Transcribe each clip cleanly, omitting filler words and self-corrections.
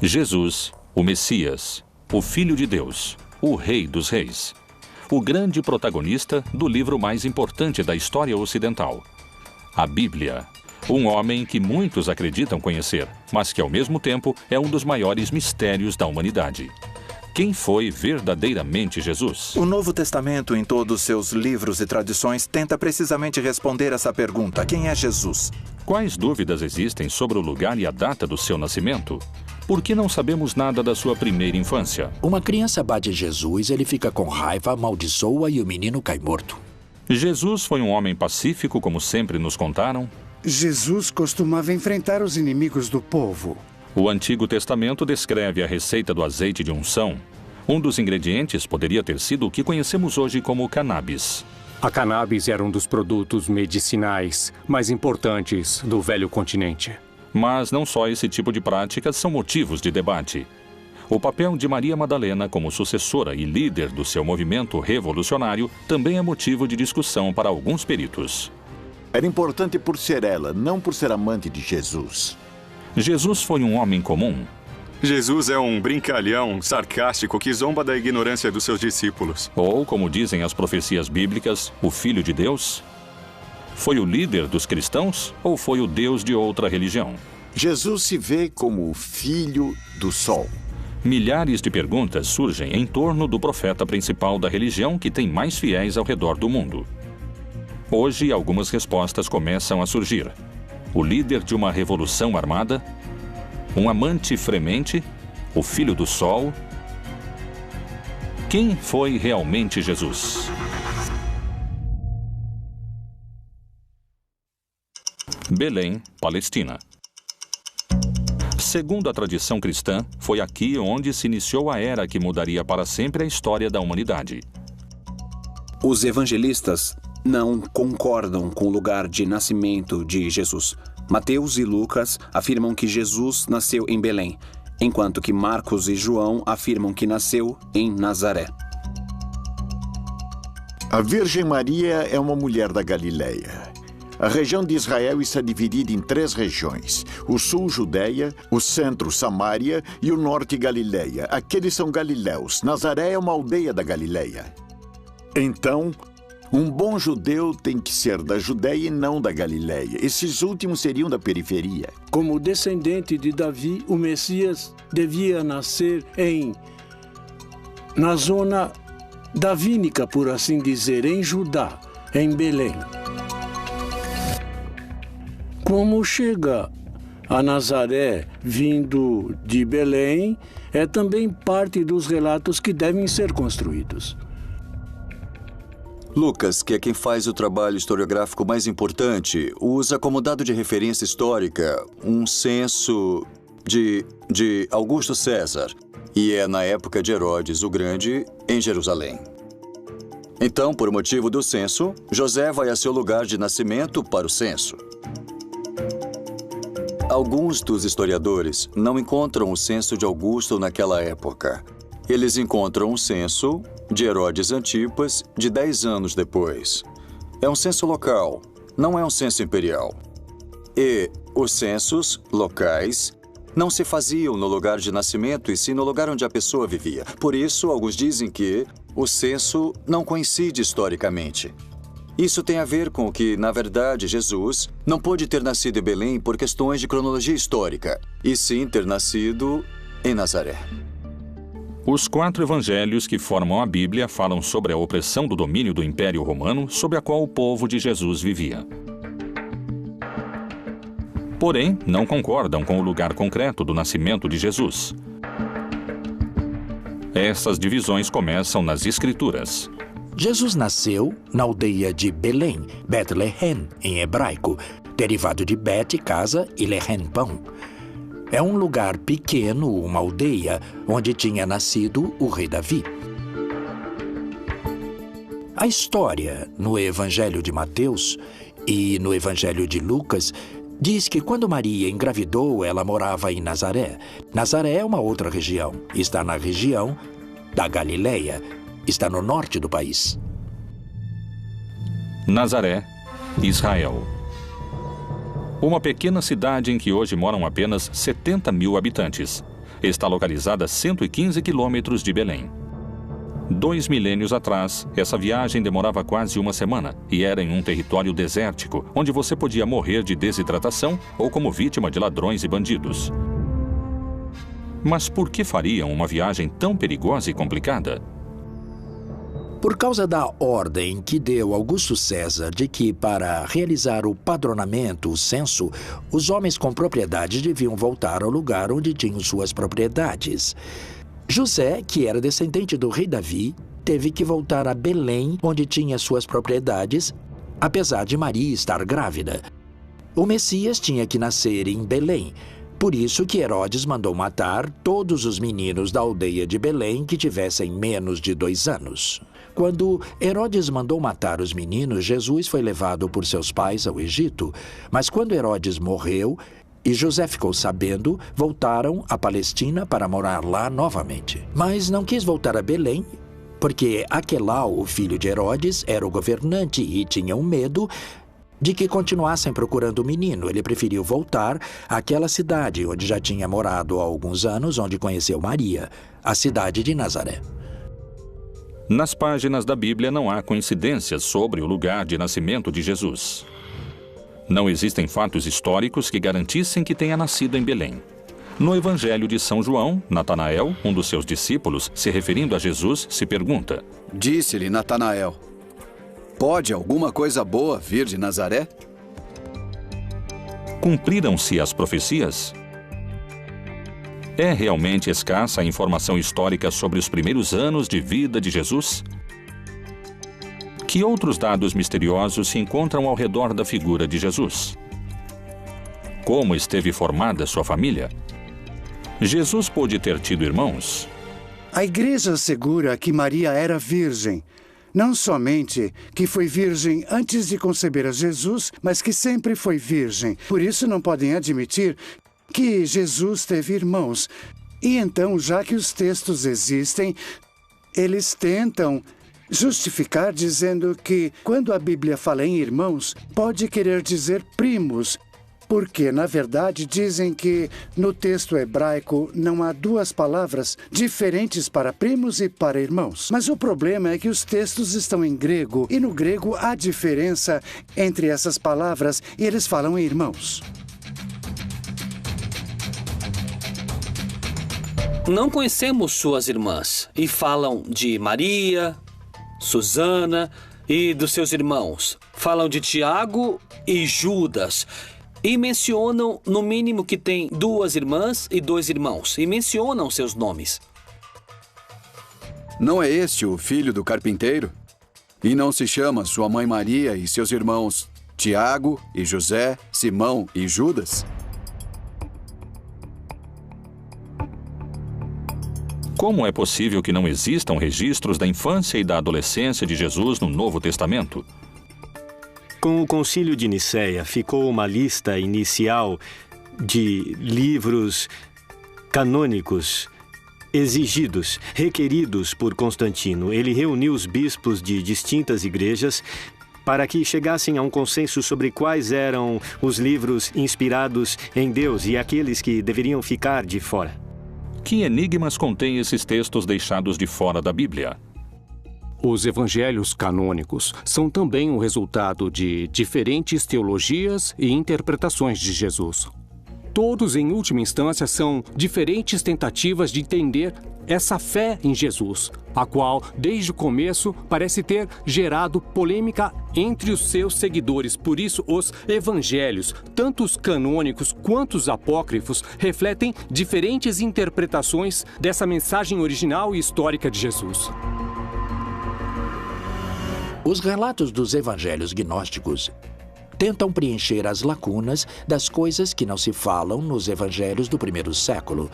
Jesus, o Messias, o Filho de Deus, o Rei dos Reis. O grande protagonista do livro mais importante da história ocidental, a Bíblia. Um homem que muitos acreditam conhecer, mas que ao mesmo tempo é um dos maiores mistérios da humanidade. Quem foi verdadeiramente Jesus? O Novo Testamento, em todos seus livros e tradições, tenta precisamente responder essa pergunta: quem é Jesus? Quais dúvidas existem sobre o lugar e a data do seu nascimento? Por que não sabemos nada da sua primeira infância? Uma criança bate em Jesus, ele fica com raiva, amaldiçoa e o menino cai morto. Jesus foi um homem pacífico, como sempre nos contaram? Jesus costumava enfrentar os inimigos do povo. O Antigo Testamento descreve a receita do azeite de unção. Um dos ingredientes poderia ter sido o que conhecemos hoje como cannabis. A cannabis era um dos produtos medicinais mais importantes do velho continente. Mas não só esse tipo de práticas são motivos de debate. O papel de Maria Madalena como sucessora e líder do seu movimento revolucionário também é motivo de discussão para alguns peritos. Era importante por ser ela, não por ser amante de Jesus. Jesus foi um homem comum. Jesus é um brincalhão sarcástico que zomba da ignorância dos seus discípulos. Ou, como dizem as profecias bíblicas, o Filho de Deus? Foi o líder dos cristãos ou foi o Deus de outra religião? Jesus se vê como o Filho do Sol. Milhares de perguntas surgem em torno do profeta principal da religião que tem mais fiéis ao redor do mundo. Hoje, algumas respostas começam a surgir. O líder de uma revolução armada? Um amante fremente? O Filho do Sol? Quem foi realmente Jesus? Belém, Palestina. Segundo a tradição cristã, foi aqui onde se iniciou a era que mudaria para sempre a história da humanidade. Os evangelistas não concordam com o lugar de nascimento de Jesus. Mateus e Lucas afirmam que Jesus nasceu em Belém, enquanto que Marcos e João afirmam que nasceu em Nazaré. A Virgem Maria é uma mulher da Galileia. A região de Israel está dividida em 3 regiões: o sul, Judeia, o centro, Samaria e o norte, Galileia. Aqueles são galileus. Nazaré é uma aldeia da Galileia. Então, um bom judeu tem que ser da Judeia e não da Galileia. Esses últimos seriam da periferia. Como descendente de Davi, o Messias devia nascer na zona davínica, por assim dizer, em Judá, em Belém. Como chega a Nazaré vindo de Belém, é também parte dos relatos que devem ser construídos. Lucas, que é quem faz o trabalho historiográfico mais importante, usa como dado de referência histórica um censo de Augusto César, e é na época de Herodes o Grande, em Jerusalém. Então, por motivo do censo, José vai a seu lugar de nascimento para o censo. Alguns dos historiadores não encontram o censo de Augusto naquela época. Eles encontram um censo de Herodes Antipas de 10 anos depois. É um censo local, não é um censo imperial. E os censos locais não se faziam no lugar de nascimento e sim no lugar onde a pessoa vivia. Por isso, alguns dizem que o censo não coincide historicamente. Isso tem a ver com que, na verdade, Jesus não pôde ter nascido em Belém por questões de cronologia histórica, e sim ter nascido em Nazaré. Os 4 evangelhos que formam a Bíblia falam sobre a opressão do domínio do Império Romano sobre a qual o povo de Jesus vivia. Porém, não concordam com o lugar concreto do nascimento de Jesus. Essas divisões começam nas Escrituras. Jesus nasceu na aldeia de Belém, Bethlehem, em hebraico, derivado de Bet, casa, e Lehem, pão. É um lugar pequeno, uma aldeia, onde tinha nascido o rei Davi. A história no Evangelho de Mateus e no Evangelho de Lucas diz que quando Maria engravidou, ela morava em Nazaré. Nazaré é uma outra região, está na região da Galileia. Está no norte do país. Nazaré, Israel. Uma pequena cidade em que hoje moram apenas 70 mil habitantes. está localizada a 115 quilômetros de Belém. 2 milênios atrás, essa viagem demorava quase uma semana e era em um território desértico, onde você podia morrer de desidratação ou como vítima de ladrões e bandidos. Mas por que fariam uma viagem tão perigosa e complicada? Por causa da ordem que deu Augusto César de que, para realizar o padronamento, o censo, os homens com propriedade deviam voltar ao lugar onde tinham suas propriedades. José, que era descendente do rei Davi, teve que voltar a Belém, onde tinha suas propriedades, apesar de Maria estar grávida. O Messias tinha que nascer em Belém. Por isso que Herodes mandou matar todos os meninos da aldeia de Belém que tivessem menos de 2 anos. Quando Herodes mandou matar os meninos, Jesus foi levado por seus pais ao Egito. Mas quando Herodes morreu e José ficou sabendo, voltaram à Palestina para morar lá novamente. Mas não quis voltar a Belém, porque Aquelau, o filho de Herodes, era o governante e tinha um medo de que continuassem procurando o menino. Ele preferiu voltar àquela cidade onde já tinha morado há alguns anos, onde conheceu Maria, a cidade de Nazaré. Nas páginas da Bíblia não há coincidências sobre o lugar de nascimento de Jesus. Não existem fatos históricos que garantissem que tenha nascido em Belém. No Evangelho de São João, Natanael, um dos seus discípulos, se referindo a Jesus, se pergunta: Disse-lhe Natanael: Pode alguma coisa boa vir de Nazaré? Cumpriram-se as profecias? É realmente escassa a informação histórica sobre os primeiros anos de vida de Jesus? Que outros dados misteriosos se encontram ao redor da figura de Jesus? Como esteve formada sua família? Jesus pôde ter tido irmãos? A igreja assegura que Maria era virgem. Não somente que foi virgem antes de conceber a Jesus, mas que sempre foi virgem. Por isso não podem admitir que Jesus teve irmãos. E então, já que os textos existem, eles tentam justificar dizendo que, quando a Bíblia fala em irmãos, pode querer dizer primos, porque, na verdade, dizem que no texto hebraico não há 2 palavras diferentes para primos e para irmãos. Mas o problema é que os textos estão em grego, e no grego há diferença entre essas palavras, e eles falam em irmãos. Não conhecemos suas irmãs, e falam de Maria, Susana e dos seus irmãos. Falam de Tiago e Judas. E mencionam, no mínimo, que tem 2 irmãs e 2 irmãos. E mencionam seus nomes. Não é este o filho do carpinteiro? E não se chama sua mãe Maria e seus irmãos Tiago e José, Simão e Judas? Como é possível que não existam registros da infância e da adolescência de Jesus no Novo Testamento? Com o Concílio de Nicéia, ficou uma lista inicial de livros canônicos exigidos, requeridos por Constantino. Ele reuniu os bispos de distintas igrejas para que chegassem a um consenso sobre quais eram os livros inspirados em Deus e aqueles que deveriam ficar de fora. Que enigmas contêm esses textos deixados de fora da Bíblia? Os evangelhos canônicos são também o resultado de diferentes teologias e interpretações de Jesus. Todos, em última instância, são diferentes tentativas de entender essa fé em Jesus, a qual, desde o começo, parece ter gerado polêmica entre os seus seguidores. Por isso, os evangelhos, tanto os canônicos quanto os apócrifos, refletem diferentes interpretações dessa mensagem original e histórica de Jesus. Os relatos dos evangelhos gnósticos tentam preencher as lacunas das coisas que não se falam nos evangelhos do primeiro século.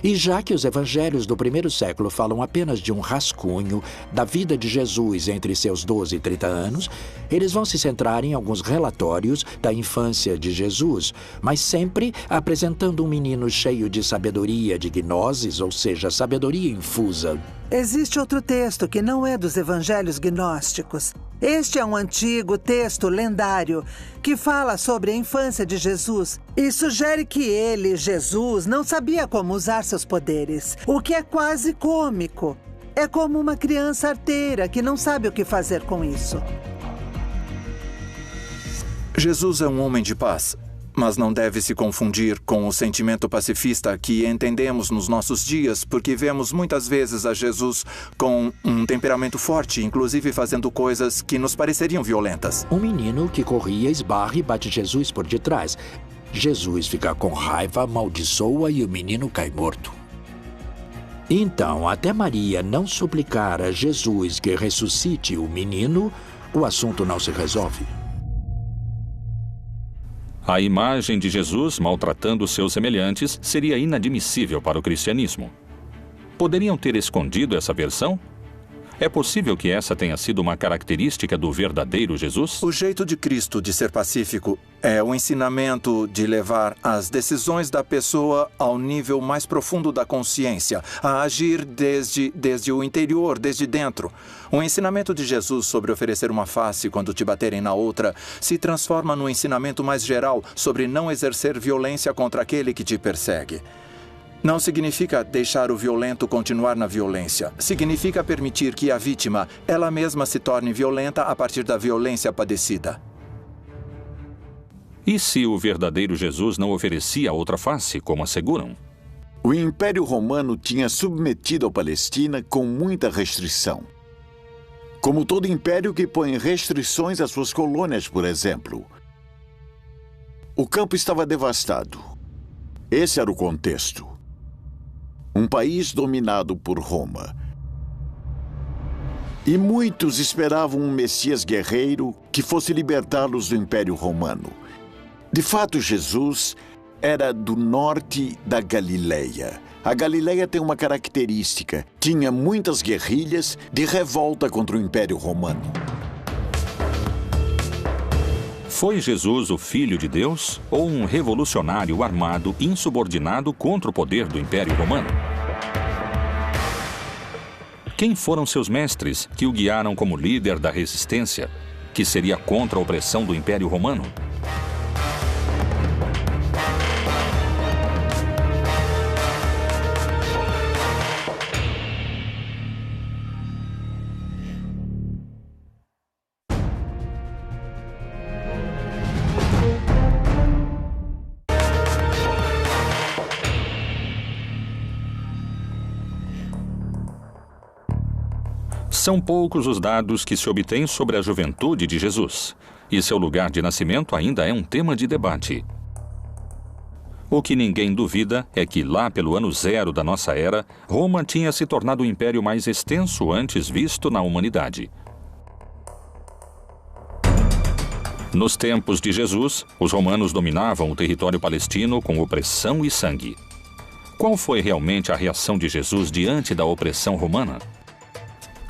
E já que os evangelhos do primeiro século falam apenas de um rascunho da vida de Jesus entre seus 12 e 30 anos, eles vão se centrar em alguns relatórios da infância de Jesus, mas sempre apresentando um menino cheio de sabedoria de gnoses, ou seja, sabedoria infusa. Existe outro texto que não é dos evangelhos gnósticos. Este é um antigo texto lendário que fala sobre a infância de Jesus e sugere que ele, Jesus, não sabia como usar seus poderes, o que é quase cômico. É como uma criança arteira que não sabe o que fazer com isso. Jesus é um homem de paz, mas não deve se confundir com o sentimento pacifista que entendemos nos nossos dias, porque vemos muitas vezes a Jesus com um temperamento forte, inclusive fazendo coisas que nos pareceriam violentas. Um menino que corria esbarra e bate Jesus por detrás. Jesus fica com raiva, amaldiçoa e o menino cai morto. Então, até Maria não suplicar a Jesus que ressuscite o menino, o assunto não se resolve. A imagem de Jesus maltratando seus semelhantes seria inadmissível para o cristianismo. Poderiam ter escondido essa versão? É possível que essa tenha sido uma característica do verdadeiro Jesus? O jeito de Cristo de ser pacífico é o ensinamento de levar as decisões da pessoa ao nível mais profundo da consciência, a agir desde o interior, desde dentro. O ensinamento de Jesus sobre oferecer uma face quando te baterem na outra se transforma num ensinamento mais geral sobre não exercer violência contra aquele que te persegue. Não significa deixar o violento continuar na violência. Significa permitir que a vítima, ela mesma, se torne violenta a partir da violência padecida. E se o verdadeiro Jesus não oferecia outra face, como asseguram? O Império Romano tinha submetido a Palestina com muita restrição. Como todo império que põe restrições às suas colônias, por exemplo. O campo estava devastado. Esse era o contexto. Um país dominado por Roma. E muitos esperavam um Messias guerreiro que fosse libertá-los do Império Romano. De fato, Jesus era do norte da Galileia. A Galileia tem uma característica: tinha muitas guerrilhas de revolta contra o Império Romano. Foi Jesus o Filho de Deus ou um revolucionário armado insubordinado contra o poder do Império Romano? Quem foram seus mestres que o guiaram como líder da resistência, que seria contra a opressão do Império Romano? São poucos os dados que se obtêm sobre a juventude de Jesus, e seu lugar de nascimento ainda é um tema de debate. O que ninguém duvida é que lá pelo ano 0 da nossa era, Roma tinha se tornado o império mais extenso antes visto na humanidade. Nos tempos de Jesus, os romanos dominavam o território palestino com opressão e sangue. Qual foi realmente a reação de Jesus diante da opressão romana?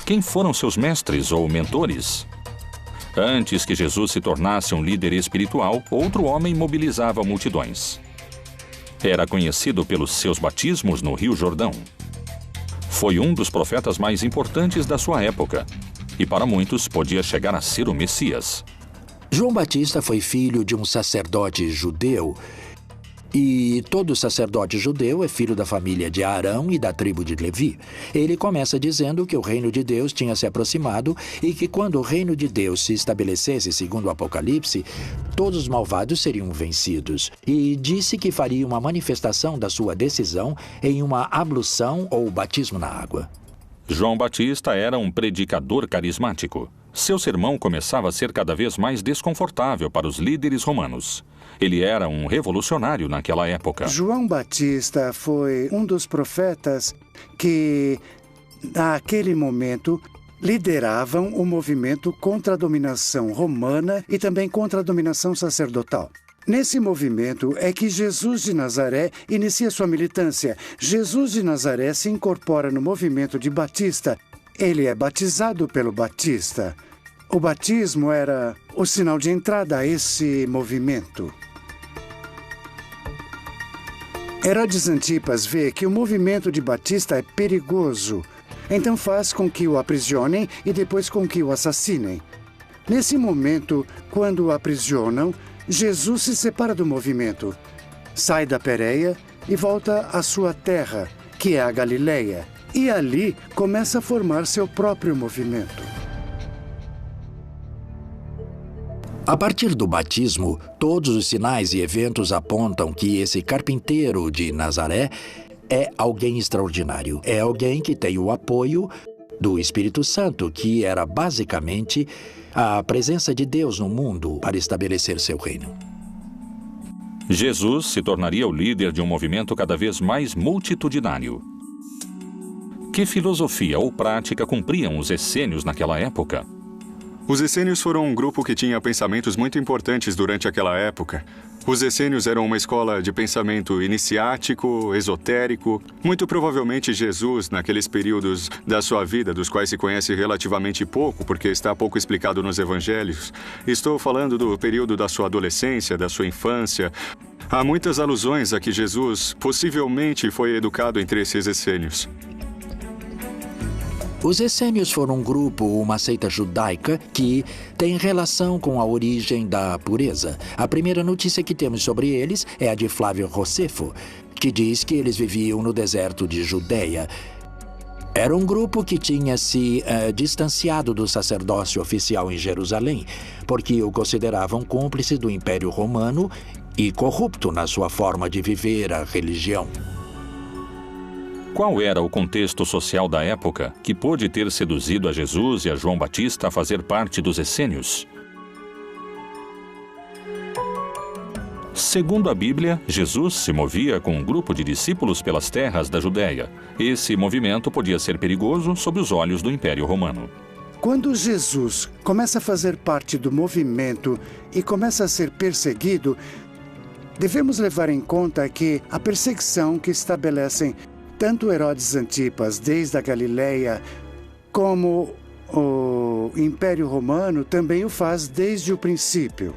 Quem foram seus mestres ou mentores? Antes que Jesus se tornasse um líder espiritual, outro homem mobilizava multidões. Era conhecido pelos seus batismos no Rio Jordão. Foi um dos profetas mais importantes da sua época, e para muitos podia chegar a ser o Messias. João Batista foi filho de um sacerdote judeu. E todo sacerdote judeu é filho da família de Arão e da tribo de Levi. Ele começa dizendo que o reino de Deus tinha se aproximado e que quando o reino de Deus se estabelecesse, segundo o Apocalipse, todos os malvados seriam vencidos. E disse que faria uma manifestação da sua decisão em uma ablução ou batismo na água. João Batista era um predicador carismático. Seu sermão começava a ser cada vez mais desconfortável para os líderes romanos. Ele era um revolucionário naquela época. João Batista foi um dos profetas que, naquele momento, lideravam o movimento contra a dominação romana e também contra a dominação sacerdotal. Nesse movimento é que Jesus de Nazaré inicia sua militância. Jesus de Nazaré se incorpora no movimento de Batista. Ele é batizado pelo Batista. O batismo era o sinal de entrada a esse movimento. Herodes Antipas vê que o movimento de Batista é perigoso, Então faz com que o aprisionem e depois com que o assassinem. Nesse momento, quando o aprisionam, Jesus se separa do movimento, sai da Pérea e volta à sua terra, que é a Galileia, e ali começa a formar seu próprio movimento. A partir do batismo, todos os sinais e eventos apontam que esse carpinteiro de Nazaré é alguém extraordinário. É alguém que tem o apoio do Espírito Santo, que era basicamente a presença de Deus no mundo para estabelecer seu reino. Jesus se tornaria o líder de um movimento cada vez mais multitudinário. Que filosofia ou prática cumpriam os essênios naquela época? Os essênios foram um grupo que tinha pensamentos muito importantes durante aquela época. Os essênios eram uma escola de pensamento iniciático, esotérico. Muito provavelmente Jesus, naqueles períodos da sua vida, dos quais se conhece relativamente pouco, porque está pouco explicado nos evangelhos. Estou falando do período da sua adolescência, da sua infância. Há muitas alusões a que Jesus possivelmente foi educado entre esses essênios. Os essênios foram um grupo, uma seita judaica, que tem relação com a origem da pureza. A primeira notícia que temos sobre eles é a de Flávio Josefo, que diz que eles viviam no deserto de Judeia. Era um grupo que tinha se distanciado do sacerdócio oficial em Jerusalém, porque o consideravam cúmplice do Império Romano e corrupto na sua forma de viver a religião. Qual era o contexto social da época que pôde ter seduzido a Jesus e a João Batista a fazer parte dos essênios? Segundo a Bíblia, Jesus se movia com um grupo de discípulos pelas terras da Judéia. Esse movimento podia ser perigoso sob os olhos do Império Romano. Quando Jesus começa a fazer parte do movimento e começa a ser perseguido, devemos levar em conta que a perseguição que estabelecem tanto Herodes Antipas, desde a Galileia, como o Império Romano também o faz desde o princípio.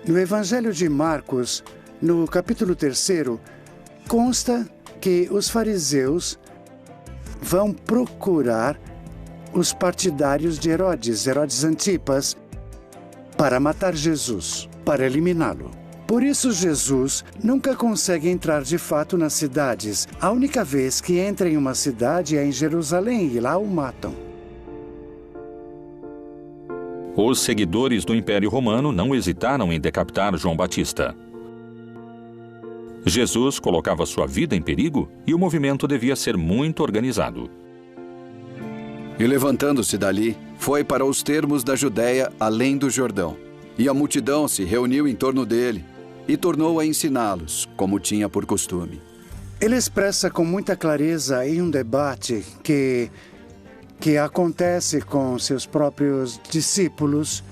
No Evangelho de Marcos, no capítulo 3, consta que os fariseus vão procurar os partidários de Herodes Antipas, para matar Jesus, para eliminá-lo. Por isso, Jesus nunca consegue entrar de fato nas cidades. A única vez que entra em uma cidade é em Jerusalém e lá o matam. Os seguidores do Império Romano não hesitaram em decapitar João Batista. Jesus colocava sua vida em perigo e o movimento devia ser muito organizado. E levantando-se dali, foi para os termos da Judéia, além do Jordão. E a multidão se reuniu em torno dele e tornou a ensiná-los, como tinha por costume. Ele expressa com muita clareza em um debate que acontece com seus próprios discípulos.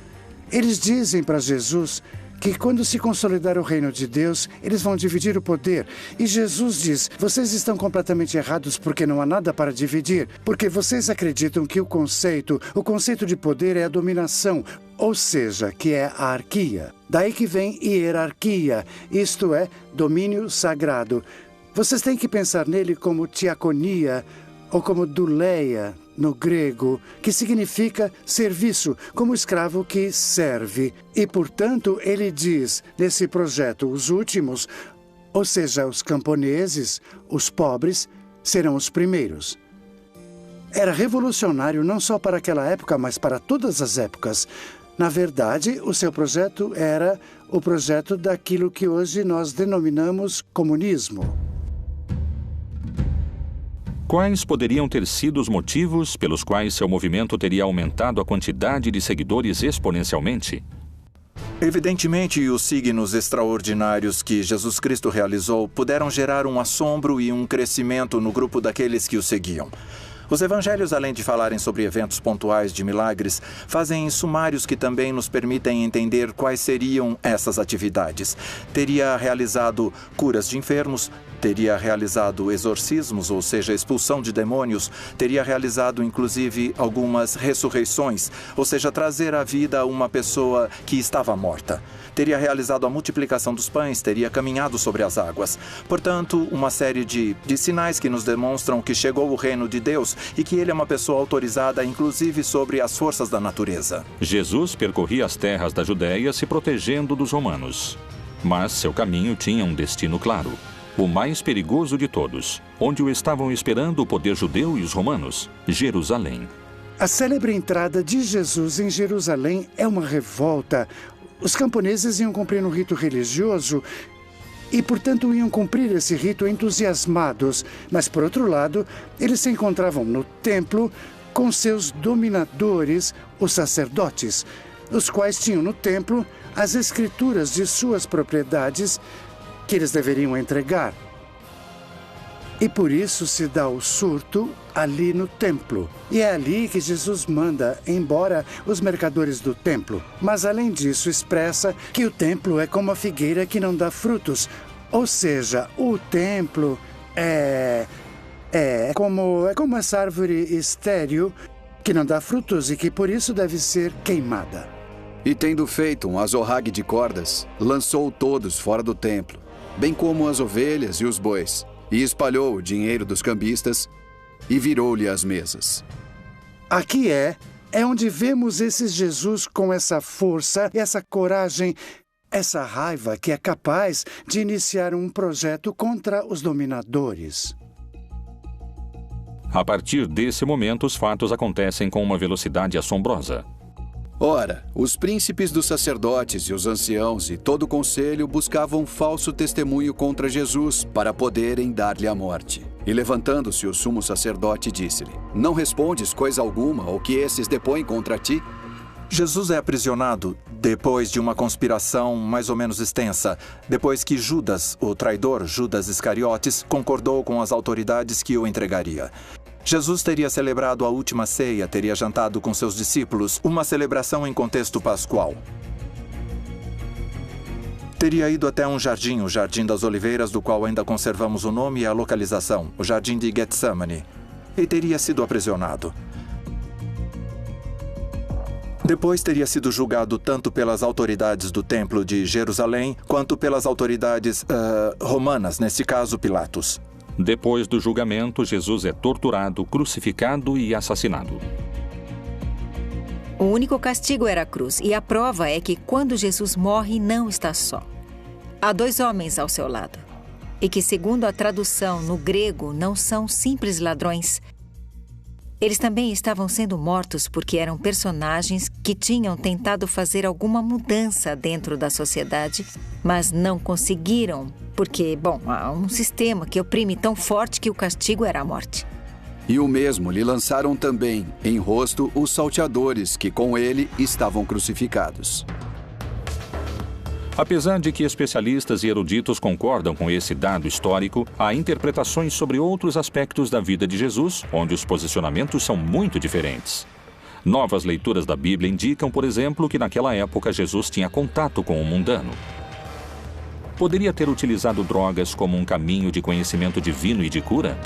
Eles dizem para Jesus que quando se consolidar o reino de Deus, eles vão dividir o poder. E Jesus diz, vocês estão completamente errados porque não há nada para dividir. Porque vocês acreditam que o conceito de poder é a dominação, ou seja, que é a arquia. Daí que vem hierarquia, isto é, domínio sagrado. Vocês têm que pensar nele como diaconia ou como douleia, no grego, que significa serviço, como escravo que serve. E, portanto, ele diz, nesse projeto, os últimos, ou seja, os camponeses, os pobres, serão os primeiros. Era revolucionário não só para aquela época, mas para todas as épocas. Na verdade, o seu projeto era o projeto daquilo que hoje nós denominamos comunismo. Quais poderiam ter sido os motivos pelos quais seu movimento teria aumentado a quantidade de seguidores exponencialmente? Evidentemente, os signos extraordinários que Jesus Cristo realizou puderam gerar um assombro e um crescimento no grupo daqueles que o seguiam. Os evangelhos, além de falarem sobre eventos pontuais de milagres, fazem sumários que também nos permitem entender quais seriam essas atividades. Teria realizado curas de enfermos, teria realizado exorcismos, ou seja, expulsão de demônios, teria realizado inclusive algumas ressurreições, ou seja, trazer à vida uma pessoa que estava morta. Teria realizado a multiplicação dos pães, teria caminhado sobre as águas. Portanto, uma série de sinais que nos demonstram que chegou o reino de Deus e que ele é uma pessoa autorizada, inclusive sobre as forças da natureza. Jesus percorria as terras da Judéia se protegendo dos romanos. Mas seu caminho tinha um destino claro, o mais perigoso de todos, onde o estavam esperando o poder judeu e os romanos, Jerusalém. A célebre entrada de Jesus em Jerusalém é uma revolta. Os camponeses iam cumprir um rito religioso e, portanto, iam cumprir esse rito entusiasmados. Mas, por outro lado, eles se encontravam no templo com seus dominadores, os sacerdotes, os quais tinham no templo as escrituras de suas propriedades que eles deveriam entregar. E por isso se dá o surto ali no templo. E é ali que Jesus manda embora os mercadores do templo. Mas além disso expressa que o templo é como a figueira que não dá frutos. Ou seja, o templo é como essa árvore estéril que não dá frutos e que por isso deve ser queimada. E tendo feito um azorrague de cordas, lançou todos fora do templo, bem como as ovelhas e os bois, e espalhou o dinheiro dos cambistas e virou-lhe as mesas. Aqui é onde vemos esse Jesus com essa força, essa coragem, essa raiva que é capaz de iniciar um projeto contra os dominadores. A partir desse momento, os fatos acontecem com uma velocidade assombrosa. Ora, os príncipes dos sacerdotes e os anciãos e todo o conselho buscavam falso testemunho contra Jesus para poderem dar-lhe a morte. E levantando-se o sumo sacerdote disse-lhe: Não respondes coisa alguma ao que esses depõem contra ti? Jesus é aprisionado depois de uma conspiração mais ou menos extensa, depois que Judas, o traidor, Judas Iscariotes, concordou com as autoridades que o entregaria. Jesus teria celebrado a última ceia, teria jantado com seus discípulos, uma celebração em contexto pascual. Teria ido até um jardim, o Jardim das Oliveiras, do qual ainda conservamos o nome e a localização, o Jardim de Getsemane, e teria sido aprisionado. Depois teria sido julgado tanto pelas autoridades do Templo de Jerusalém, quanto pelas autoridades romanas, nesse caso Pilatos. Depois do julgamento, Jesus é torturado, crucificado e assassinado. O único castigo era a cruz, e a prova é que quando Jesus morre, não está só. Há 2 homens ao seu lado, e que, segundo a tradução no grego, não são simples ladrões. Eles também estavam sendo mortos porque eram personagens que tinham tentado fazer alguma mudança dentro da sociedade, mas não conseguiram, porque, há um sistema que oprime tão forte que o castigo era a morte. E o mesmo lhe lançaram também em rosto os salteadores que com ele estavam crucificados. Apesar de que especialistas e eruditos concordam com esse dado histórico, há interpretações sobre outros aspectos da vida de Jesus, onde os posicionamentos são muito diferentes. Novas leituras da Bíblia indicam, por exemplo, que naquela época Jesus tinha contato com o mundano. Poderia ter utilizado drogas como um caminho de conhecimento divino e de cura?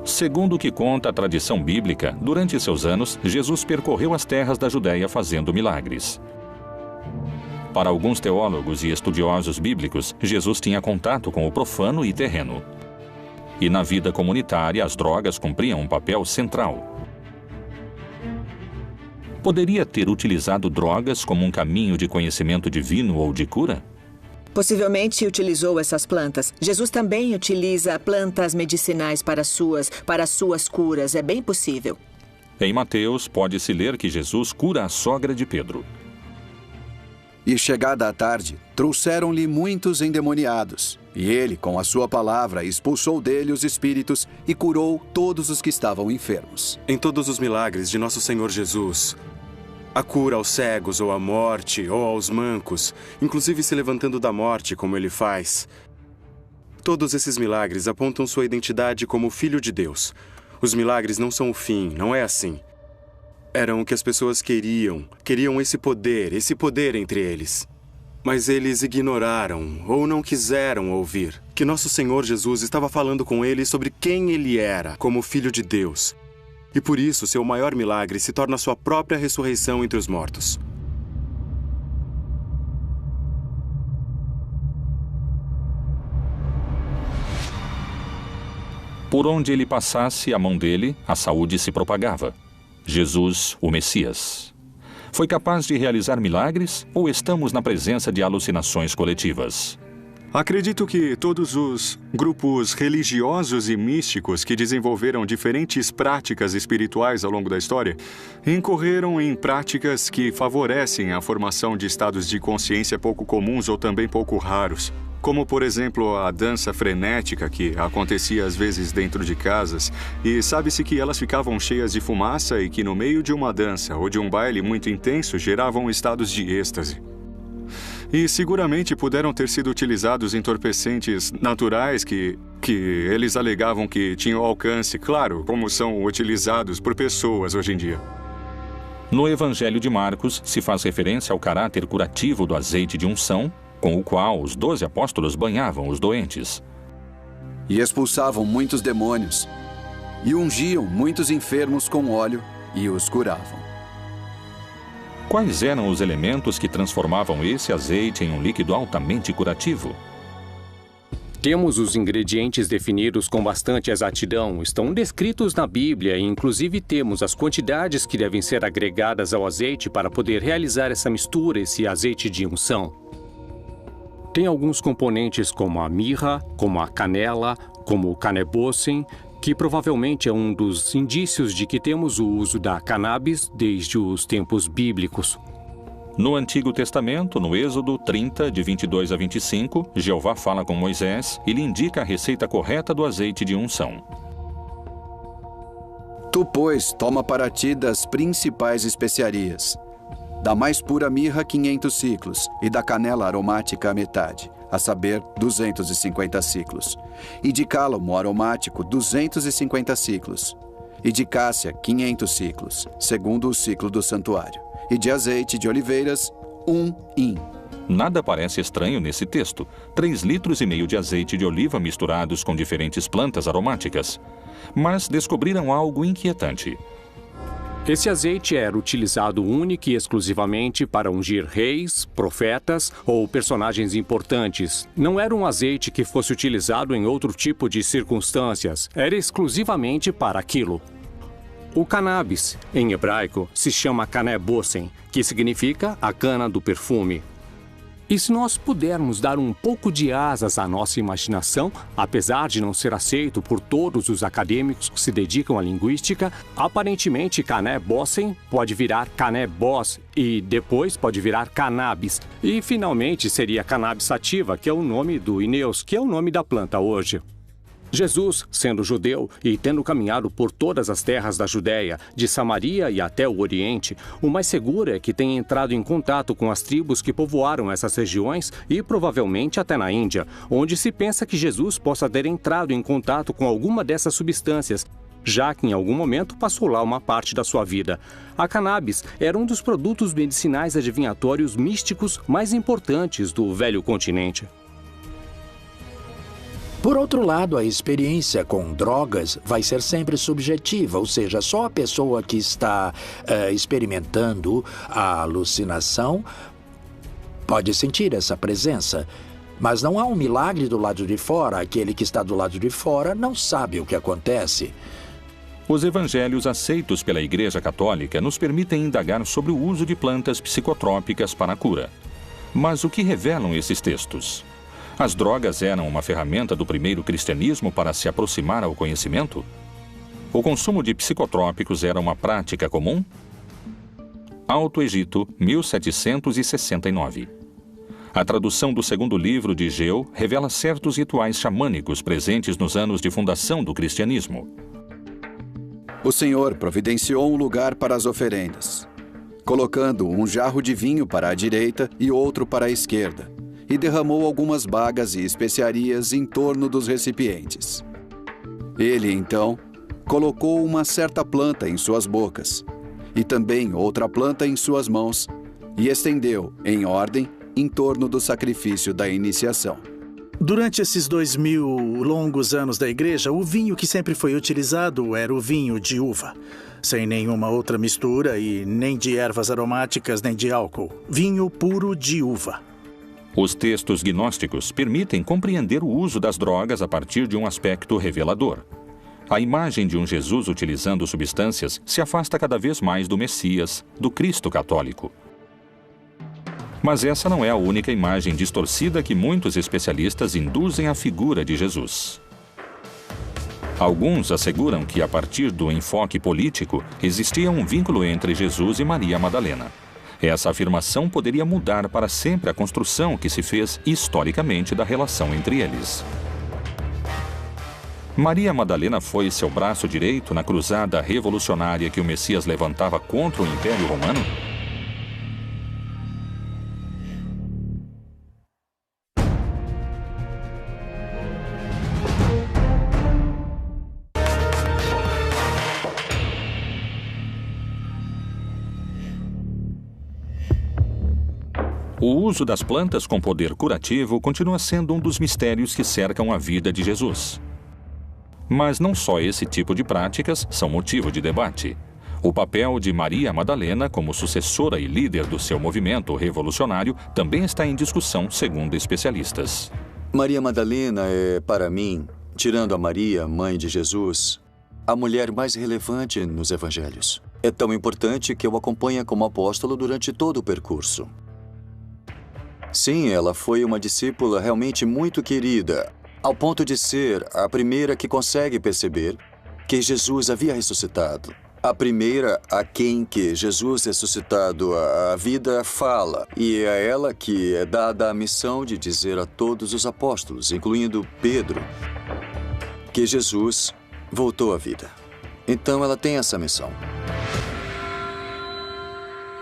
Segundo o que conta a tradição bíblica, durante seus anos, Jesus percorreu as terras da Judéia fazendo milagres. Para alguns teólogos e estudiosos bíblicos, Jesus tinha contato com o profano e terreno. E na vida comunitária, as drogas cumpriam um papel central. Poderia ter utilizado drogas como um caminho de conhecimento divino ou de cura? Possivelmente utilizou essas plantas. Jesus também utiliza plantas medicinais para suas curas. É bem possível. Em Mateus, pode-se ler que Jesus cura a sogra de Pedro. E chegada a tarde, trouxeram-lhe muitos endemoniados. E ele, com a sua palavra, expulsou dele os espíritos e curou todos os que estavam enfermos. Em todos os milagres de nosso Senhor Jesus, a cura aos cegos ou à morte ou aos mancos, inclusive se levantando da morte como ele faz, todos esses milagres apontam sua identidade como Filho de Deus. Os milagres não são o fim, não é assim. Eram o que as pessoas queriam esse poder entre eles. Mas eles ignoraram ou não quiseram ouvir que nosso Senhor Jesus estava falando com eles sobre quem ele era como Filho de Deus. E por isso, seu maior milagre se torna sua própria ressurreição entre os mortos. Por onde ele passasse a mão dele, a saúde se propagava. Jesus, o Messias. Foi capaz de realizar milagres ou estamos na presença de alucinações coletivas? Acredito que todos os grupos religiosos e místicos que desenvolveram diferentes práticas espirituais ao longo da história incorreram em práticas que favorecem a formação de estados de consciência pouco comuns ou também pouco raros. Como, por exemplo, a dança frenética que acontecia às vezes dentro de casas, e sabe-se que elas ficavam cheias de fumaça e que no meio de uma dança ou de um baile muito intenso geravam estados de êxtase. E seguramente puderam ter sido utilizados entorpecentes naturais que eles alegavam que tinham alcance, claro, como são utilizados por pessoas hoje em dia. No Evangelho de Marcos, se faz referência ao caráter curativo do azeite de unção, com o qual os 12 apóstolos banhavam os doentes. E expulsavam muitos demônios, e ungiam muitos enfermos com óleo, e os curavam. Quais eram os elementos que transformavam esse azeite em um líquido altamente curativo? Temos os ingredientes definidos com bastante exatidão, estão descritos na Bíblia e inclusive temos as quantidades que devem ser agregadas ao azeite para poder realizar essa mistura, esse azeite de unção. Tem alguns componentes como a mirra, como a canela, como o canebossem, que provavelmente é um dos indícios de que temos o uso da cannabis desde os tempos bíblicos. No Antigo Testamento, no Êxodo 30, de 22 a 25, Jeová fala com Moisés e lhe indica a receita correta do azeite de unção. Tu, pois, toma para ti das principais especiarias. Da mais pura mirra, 500 ciclos, e da canela aromática a metade, a saber, 250 ciclos. E de cálamo aromático, 250 ciclos. E de cássia, 500 ciclos, segundo o ciclo do santuário. E de azeite de oliveiras, 1 hin. Nada parece estranho nesse texto. 3,5 litros de azeite de oliva misturados com diferentes plantas aromáticas. Mas descobriram algo inquietante. Esse azeite era utilizado única e exclusivamente para ungir reis, profetas ou personagens importantes. Não era um azeite que fosse utilizado em outro tipo de circunstâncias. Era exclusivamente para aquilo. O cannabis, em hebraico, se chama canebossem, que significa a cana do perfume. E se nós pudermos dar um pouco de asas à nossa imaginação, apesar de não ser aceito por todos os acadêmicos que se dedicam à linguística, aparentemente canebossem pode virar canebós e depois pode virar cannabis. E finalmente seria cannabis sativa, que é o nome do Ineus, que é o nome da planta hoje. Jesus, sendo judeu e tendo caminhado por todas as terras da Judéia, de Samaria e até o Oriente, o mais seguro é que tenha entrado em contato com as tribos que povoaram essas regiões e provavelmente até na Índia, onde se pensa que Jesus possa ter entrado em contato com alguma dessas substâncias, já que em algum momento passou lá uma parte da sua vida. A cannabis era um dos produtos medicinais adivinhatórios místicos mais importantes do velho continente. Por outro lado, a experiência com drogas vai ser sempre subjetiva, ou seja, só a pessoa que está experimentando a alucinação pode sentir essa presença. Mas não há um milagre do lado de fora, aquele que está do lado de fora não sabe o que acontece. Os evangelhos aceitos pela Igreja Católica nos permitem indagar sobre o uso de plantas psicotrópicas para a cura. Mas o que revelam esses textos? As drogas eram uma ferramenta do primeiro cristianismo para se aproximar ao conhecimento? O consumo de psicotrópicos era uma prática comum? Alto Egito, 1769. A tradução do segundo livro de Geu revela certos rituais xamânicos presentes nos anos de fundação do cristianismo. O Senhor providenciou um lugar para as oferendas, colocando um jarro de vinho para a direita e outro para a esquerda, e derramou algumas bagas e especiarias em torno dos recipientes. Ele, então, colocou uma certa planta em suas bocas, e também outra planta em suas mãos, e estendeu, em ordem, em torno do sacrifício da iniciação. Durante esses 2000 longos anos da igreja, o vinho que sempre foi utilizado era o vinho de uva, sem nenhuma outra mistura e nem de ervas aromáticas nem de álcool. Vinho puro de uva. Os textos gnósticos permitem compreender o uso das drogas a partir de um aspecto revelador. A imagem de um Jesus utilizando substâncias se afasta cada vez mais do Messias, do Cristo católico. Mas essa não é a única imagem distorcida que muitos especialistas induzem à figura de Jesus. Alguns asseguram que, a partir do enfoque político, existia um vínculo entre Jesus e Maria Madalena. Essa afirmação poderia mudar para sempre a construção que se fez historicamente da relação entre eles. Maria Madalena foi seu braço direito na cruzada revolucionária que o Messias levantava contra o Império Romano? O uso das plantas com poder curativo continua sendo um dos mistérios que cercam a vida de Jesus. Mas não só esse tipo de práticas são motivo de debate. O papel de Maria Madalena como sucessora e líder do seu movimento revolucionário também está em discussão, segundo especialistas. Maria Madalena é, para mim, tirando a Maria, mãe de Jesus, a mulher mais relevante nos evangelhos. É tão importante que eu acompanho como apóstolo durante todo o percurso. Sim, ela foi uma discípula realmente muito querida, ao ponto de ser a primeira que consegue perceber que Jesus havia ressuscitado. A primeira a quem que Jesus ressuscitado a vida fala, e é a ela que é dada a missão de dizer a todos os apóstolos, incluindo Pedro, que Jesus voltou à vida. Então ela tem essa missão.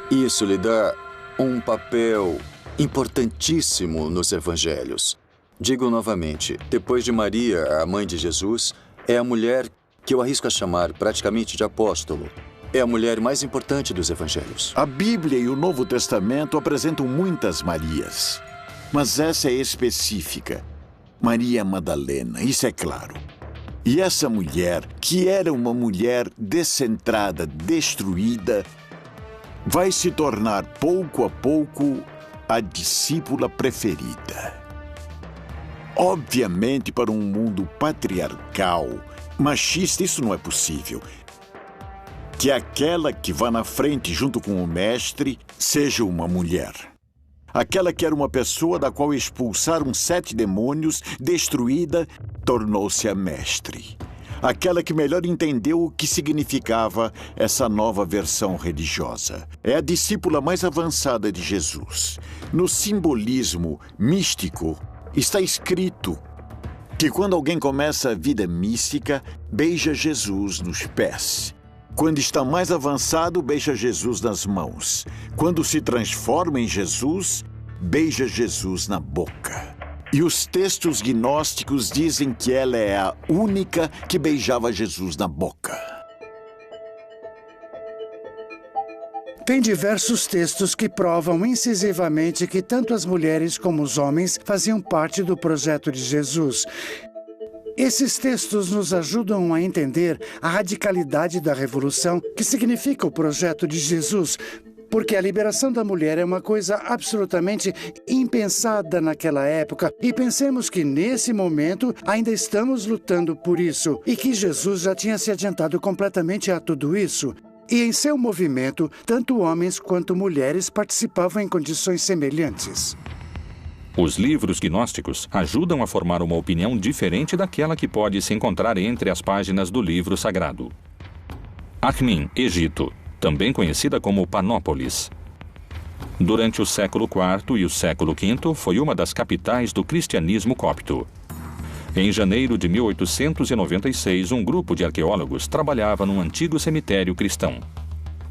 Isso lhe dá um papel importantíssimo nos evangelhos. Digo novamente, depois de Maria, a mãe de Jesus, é a mulher que eu arrisco a chamar praticamente de apóstolo. É a mulher mais importante dos evangelhos. A Bíblia e o Novo Testamento apresentam muitas Marias, mas essa é específica. Maria Madalena, isso é claro. E essa mulher, que era uma mulher descentrada, destruída, vai se tornar pouco a pouco a discípula preferida. Obviamente, para um mundo patriarcal, machista, isso não é possível. Que aquela que vá na frente junto com o mestre seja uma mulher. Aquela que era uma pessoa da qual expulsaram 7 demônios, destruída, tornou-se a mestre. Aquela que melhor entendeu o que significava essa nova versão religiosa. É a discípula mais avançada de Jesus. No simbolismo místico, está escrito que quando alguém começa a vida mística, beija Jesus nos pés. Quando está mais avançado, beija Jesus nas mãos. Quando se transforma em Jesus, beija Jesus na boca. E os textos gnósticos dizem que ela é a única que beijava Jesus na boca. Tem diversos textos que provam incisivamente que tanto as mulheres como os homens faziam parte do projeto de Jesus. Esses textos nos ajudam a entender a radicalidade da revolução que significa o projeto de Jesus, porque a liberação da mulher é uma coisa absolutamente impensada naquela época. E pensemos que, nesse momento, ainda estamos lutando por isso e que Jesus já tinha se adiantado completamente a tudo isso. E em seu movimento, tanto homens quanto mulheres participavam em condições semelhantes. Os livros gnósticos ajudam a formar uma opinião diferente daquela que pode se encontrar entre as páginas do livro sagrado. Akhmin, Egito, também conhecida como Panópolis. Durante o século IV e o século V, foi uma das capitais do cristianismo copto. Em janeiro de 1896, um grupo de arqueólogos trabalhava num antigo cemitério cristão.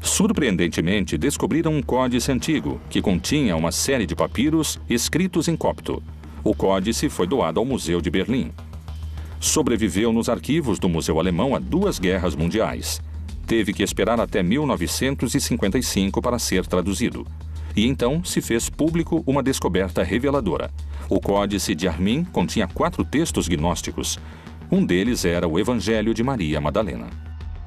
Surpreendentemente, descobriram um códice antigo, que continha uma série de papiros escritos em copto. O códice foi doado ao Museu de Berlim. Sobreviveu nos arquivos do Museu Alemão a 2 guerras mundiais. Teve que esperar até 1955 para ser traduzido. E então se fez público uma descoberta reveladora. O Códice de Armin continha 4 textos gnósticos. Um deles era o Evangelho de Maria Madalena.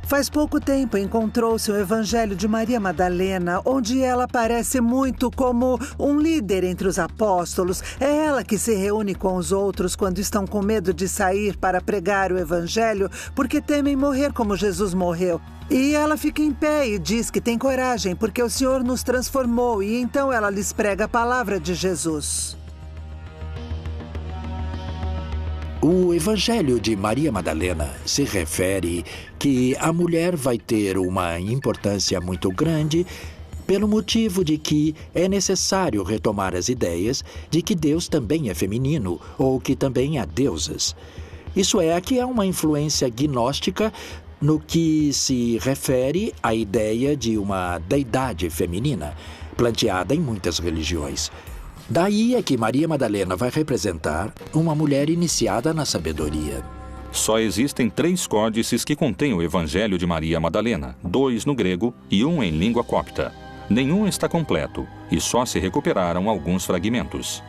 Faz pouco tempo encontrou-se o Evangelho de Maria Madalena, onde ela aparece muito como um líder entre os apóstolos. É ela que se reúne com os outros quando estão com medo de sair para pregar o Evangelho, porque temem morrer como Jesus morreu. E ela fica em pé e diz que tem coragem, porque o Senhor nos transformou, e então ela lhes prega a palavra de Jesus. O Evangelho de Maria Madalena se refere que a mulher vai ter uma importância muito grande pelo motivo de que é necessário retomar as ideias de que Deus também é feminino ou que também há deusas. Isso é, que há uma influência gnóstica no que se refere à ideia de uma deidade feminina, planteada em muitas religiões. Daí é que Maria Madalena vai representar uma mulher iniciada na sabedoria. Só existem 3 códices que contêm o Evangelho de Maria Madalena, 2 no grego e 1 em língua copta. Nenhum está completo e só se recuperaram alguns fragmentos.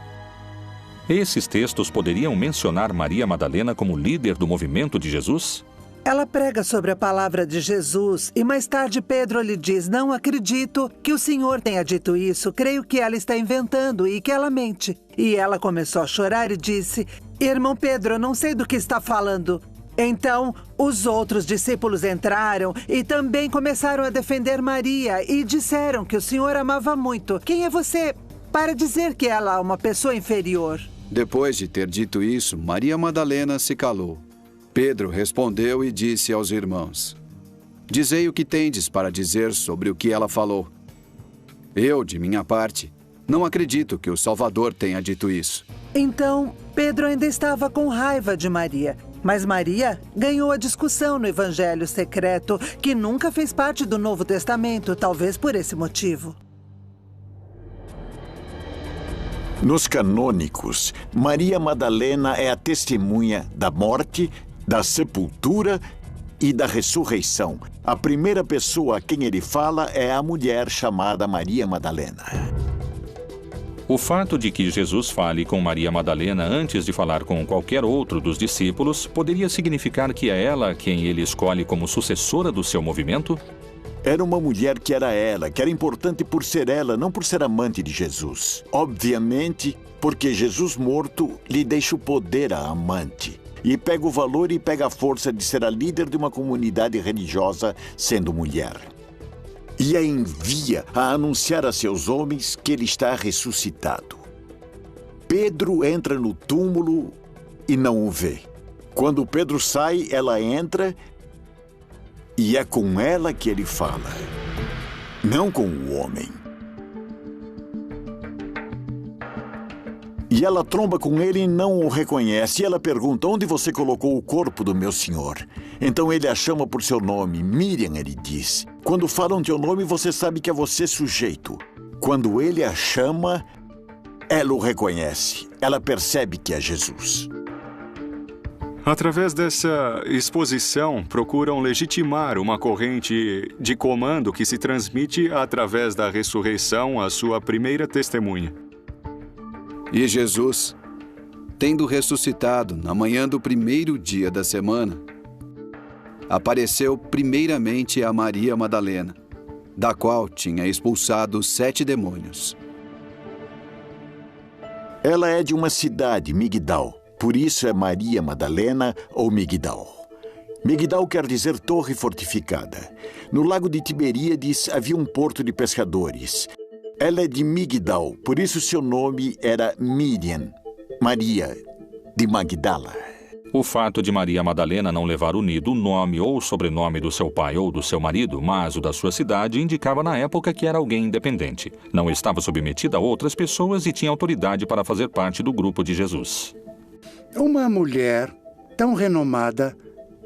Esses textos poderiam mencionar Maria Madalena como líder do movimento de Jesus? Ela prega sobre a palavra de Jesus e mais tarde Pedro lhe diz: não acredito que o Senhor tenha dito isso, creio que ela está inventando e que ela mente. E ela começou a chorar e disse: irmão Pedro, eu não sei do que está falando. Então, os outros discípulos entraram e também começaram a defender Maria e disseram que o Senhor amava muito. Quem é você para dizer que ela é uma pessoa inferior? Depois de ter dito isso, Maria Madalena se calou. Pedro respondeu e disse aos irmãos: dizei o que tendes para dizer sobre o que ela falou. Eu, de minha parte, não acredito que o Salvador tenha dito isso. Então, Pedro ainda estava com raiva de Maria. Mas Maria ganhou a discussão no Evangelho secreto, que nunca fez parte do Novo Testamento, talvez por esse motivo. Nos canônicos, Maria Madalena é a testemunha da morte, da sepultura e da ressurreição. A primeira pessoa a quem ele fala é a mulher chamada Maria Madalena. O fato de que Jesus fale com Maria Madalena antes de falar com qualquer outro dos discípulos poderia significar que é ela quem ele escolhe como sucessora do seu movimento? Era uma mulher que era importante por ser ela, não por ser amante de Jesus. Obviamente, porque Jesus morto lhe deixa o poder à amante. E pega o valor e pega a força de ser a líder de uma comunidade religiosa sendo mulher. E a envia a anunciar a seus homens que ele está ressuscitado. Pedro entra no túmulo e não o vê. Quando Pedro sai, ela entra e é com ela que ele fala, não com o homem. E ela tromba com ele e não o reconhece. E ela pergunta: onde você colocou o corpo do meu senhor? Então ele a chama por seu nome. Miriam, ele diz. Quando falam teu nome, você sabe que é você sujeito. Quando ele a chama, ela o reconhece. Ela percebe que é Jesus. Através dessa exposição, procuram legitimar uma corrente de comando que se transmite através da ressurreição à sua primeira testemunha. E Jesus, tendo ressuscitado na manhã do primeiro dia da semana, apareceu primeiramente a Maria Madalena, da qual tinha expulsado 7 demônios. Ela é de uma cidade, Migdal. Por isso é Maria Madalena ou Migdal. Migdal quer dizer torre fortificada. No lago de Tiberíades havia um porto de pescadores. Ela é de Migdal, por isso seu nome era Miriam, Maria de Magdala. O fato de Maria Madalena não levar unido o nome ou o sobrenome do seu pai ou do seu marido, mas o da sua cidade, indicava na época que era alguém independente. Não estava submetida a outras pessoas e tinha autoridade para fazer parte do grupo de Jesus. Uma mulher tão renomada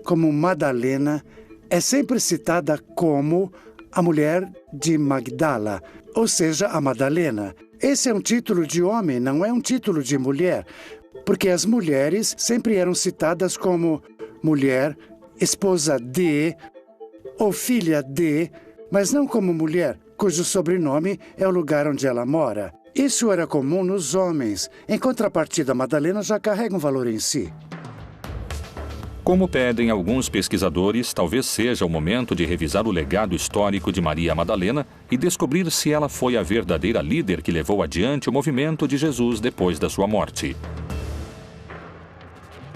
como Madalena é sempre citada como a mulher de Magdala, ou seja, a Madalena. Esse é um título de homem, não é um título de mulher, porque as mulheres sempre eram citadas como mulher, esposa de ou filha de, mas não como mulher, cujo sobrenome é o lugar onde ela mora. Isso era comum nos homens. Em contrapartida, Madalena já carrega um valor em si. Como pedem alguns pesquisadores, talvez seja o momento de revisar o legado histórico de Maria Madalena e descobrir se ela foi a verdadeira líder que levou adiante o movimento de Jesus depois da sua morte.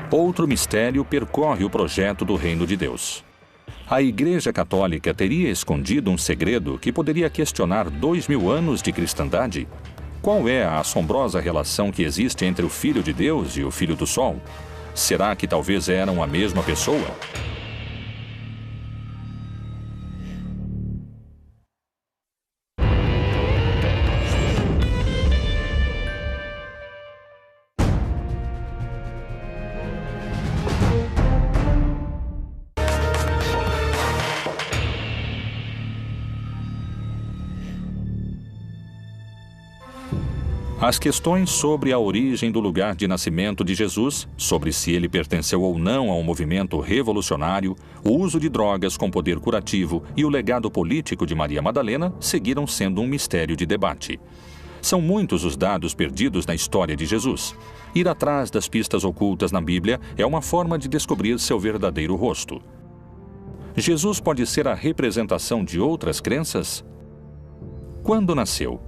Outro mistério percorre o projeto do Reino de Deus. A Igreja Católica teria escondido um segredo que poderia questionar 2000 anos de cristandade? Qual é a assombrosa relação que existe entre o Filho de Deus e o Filho do Sol? Será que talvez eram a mesma pessoa? As questões sobre a origem do lugar de nascimento de Jesus, sobre se ele pertenceu ou não a um movimento revolucionário, o uso de drogas com poder curativo e o legado político de Maria Madalena seguiram sendo um mistério de debate. São muitos os dados perdidos na história de Jesus. Ir atrás das pistas ocultas na Bíblia é uma forma de descobrir seu verdadeiro rosto. Jesus pode ser a representação de outras crenças? Quando nasceu?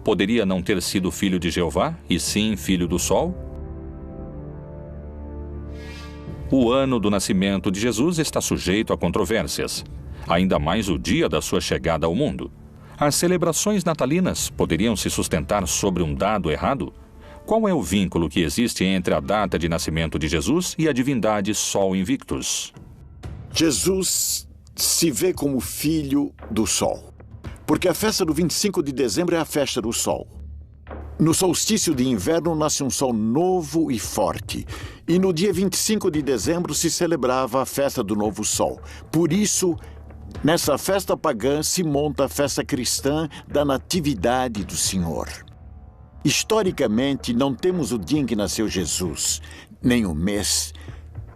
Poderia não ter sido filho de Jeová, e sim filho do Sol? O ano do nascimento de Jesus está sujeito a controvérsias, ainda mais o dia da sua chegada ao mundo. As celebrações natalinas poderiam se sustentar sobre um dado errado? Qual é o vínculo que existe entre a data de nascimento de Jesus e a divindade Sol Invictus? Jesus se vê como filho do Sol. Porque a festa do 25 de dezembro é a festa do sol. No solstício de inverno nasce um sol novo e forte. E no dia 25 de dezembro se celebrava a festa do novo sol. Por isso, nessa festa pagã se monta a festa cristã da Natividade do Senhor. Historicamente, não temos o dia em que nasceu Jesus, nem o mês,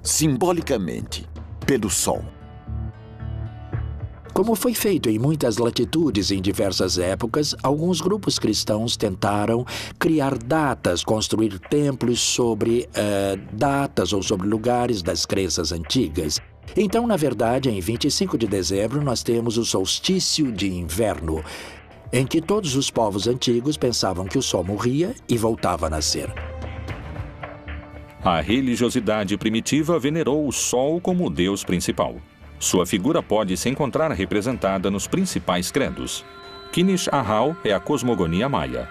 simbolicamente, pelo sol. Como foi feito em muitas latitudes em diversas épocas, alguns grupos cristãos tentaram criar datas, construir templos sobre datas ou sobre lugares das crenças antigas. Então, na verdade, em 25 de dezembro, nós temos o solstício de inverno, em que todos os povos antigos pensavam que o sol morria e voltava a nascer. A religiosidade primitiva venerou o sol como o deus principal. Sua figura pode se encontrar representada nos principais credos. Kinish Ahau é a cosmogonia maia,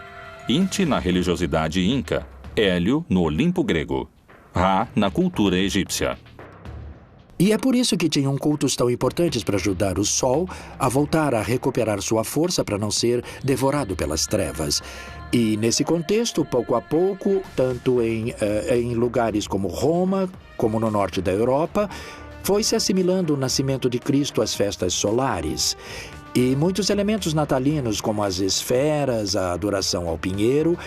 Inti na religiosidade inca, Hélio no Olimpo grego, Ra na cultura egípcia. E é por isso que tinham cultos tão importantes para ajudar o sol a voltar a recuperar sua força para não ser devorado pelas trevas. E nesse contexto, pouco a pouco, tanto em lugares como Roma, como no norte da Europa, foi se assimilando o nascimento de Cristo às festas solares. E muitos elementos natalinos, como as esferas, a adoração ao pinheiro,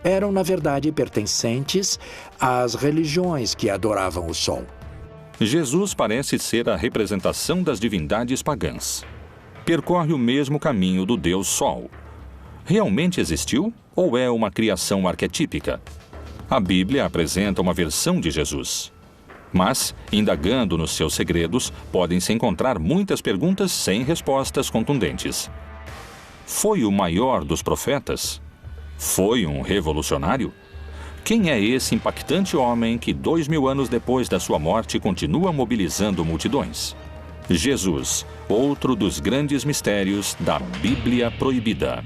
eram, na verdade, pertencentes às religiões que adoravam o sol. Jesus parece ser a representação das divindades pagãs. Percorre o mesmo caminho do Deus Sol. Realmente existiu ou é uma criação arquetípica? A Bíblia apresenta uma versão de Jesus. Mas, indagando nos seus segredos, podem-se encontrar muitas perguntas sem respostas contundentes. Foi o maior dos profetas? Foi um revolucionário? Quem é esse impactante homem que 2000 anos depois da sua morte continua mobilizando multidões? Jesus, outro dos grandes mistérios da Bíblia Proibida.